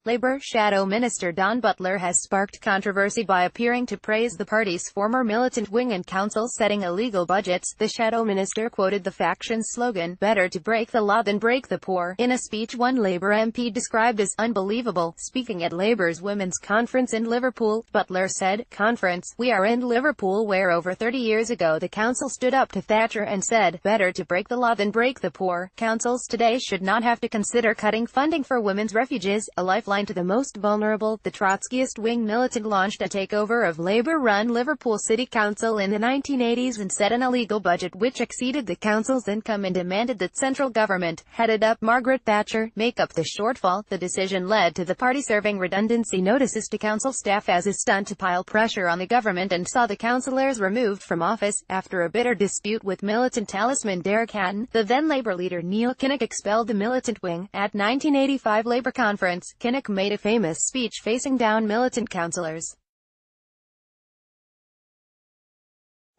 Labour Shadow Minister Dawn Butler has sparked controversy by appearing to praise the party's former militant wing and council setting illegal budgets. The Shadow Minister quoted the faction's slogan, "Better to break the law than break the poor," in a speech one Labour MP described as unbelievable. Speaking at Labour's Women's Conference in Liverpool, Butler said, "Conference, we are in Liverpool where over 30 years ago the council stood up to Thatcher and said, better to break the law than break the poor. Councils today should not have to consider cutting funding for women's refuges, a lifeline to the most vulnerable." The Trotskyist wing Militant launched a takeover of Labour-run Liverpool City Council in the 1980s and set an illegal budget which exceeded the council's income and demanded that central government, headed up Margaret Thatcher, make up the shortfall. The decision led to the party serving redundancy notices to council staff as a stunt to pile pressure on the government and saw the councillors removed from office. After a bitter dispute with Militant talisman Derek Hatton, the then Labour leader Neil Kinnock expelled the Militant wing. At 1985 Labour conference, Kinnock made a famous speech facing down Militant councillors,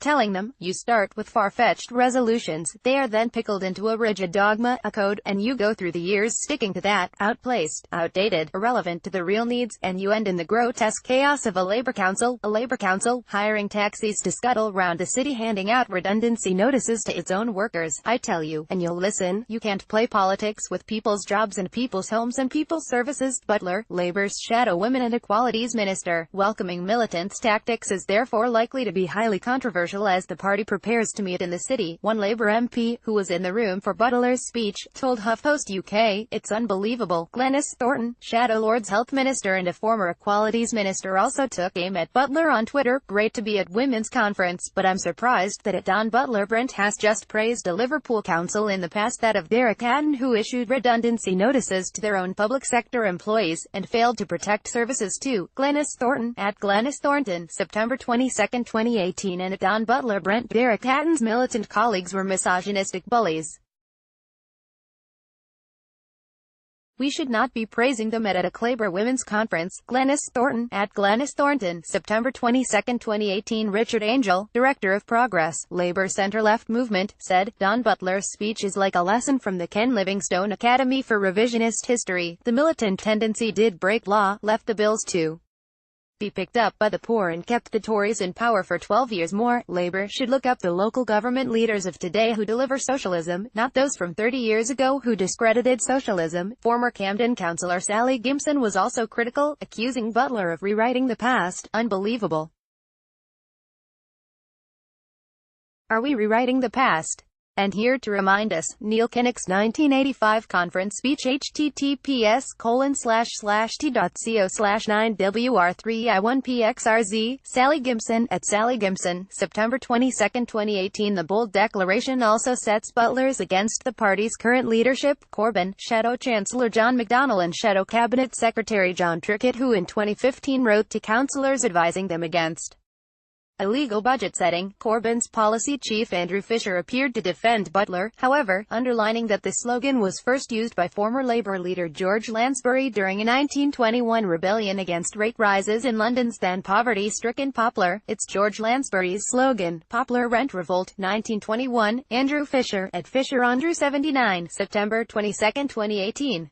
telling them, "You start with far-fetched resolutions, they are then pickled into a rigid dogma, a code, and you go through the years sticking to that, outplaced, outdated, irrelevant to the real needs, and you end in the grotesque chaos of a Labour council, hiring taxis to scuttle round the city handing out redundancy notices to its own workers. I tell you, and you'll listen, you can't play politics with people's jobs and people's homes and people's services." Butler, Labour's Shadow Women and Equalities Minister, welcoming Militant's tactics is therefore likely to be highly controversial as the party prepares to meet in the city. One Labour MP, who was in the room for Butler's speech, told HuffPost UK, "It's unbelievable." Glenys Thornton, Shadow Lord's Health Minister and a former Equalities Minister, also took aim at Butler on Twitter. "Great to be at Women's Conference, but I'm surprised that at Dawn Butler Brent has just praised a Liverpool council in the past, that of Derek Hatton, who issued redundancy notices to their own public sector employees, and failed to protect services too." Glenys Thornton, at Glenys Thornton, September 22, 2018 and at Dawn Butler Brent, Derek Hatton's Militant colleagues were misogynistic bullies. We should not be praising them at a Labour Women's Conference. Glenys Thornton, at Glenys Thornton, September 22, 2018 Richard Angel, Director of Progress, Labour Centre-Left Movement, said, "Dawn Butler's speech is like a lesson from the Ken Livingstone Academy for Revisionist History. The militant tendency did break law, left the bills to be picked up by the poor and kept the Tories in power for 12 years more. Labour should look up the local government leaders of today who deliver socialism, not those from 30 years ago who discredited socialism." Former Camden councillor Sally Gibson was also critical, accusing Butler of rewriting the past. "Unbelievable. Are we rewriting the past? And here to remind us, Neil Kinnock's 1985 conference speech, https://t.co/9WR3I1PXRZ, Sally Gibson, at Sally Gibson, September 22, 2018. The bold declaration also sets Butler's against the party's current leadership, Corbyn, Shadow Chancellor John McDonnell and Shadow Cabinet Secretary John Trickett, who in 2015 wrote to councillors advising them against illegal budget setting. Corbyn's policy chief Andrew Fisher appeared to defend Butler, however, underlining that the slogan was first used by former Labour leader George Lansbury during a 1921 rebellion against rate rises in London's then poverty-stricken Poplar. It's George Lansbury's slogan, Poplar Rent Revolt, 1921. Andrew Fisher, at Fisher Andrew 79, September 22, 2018.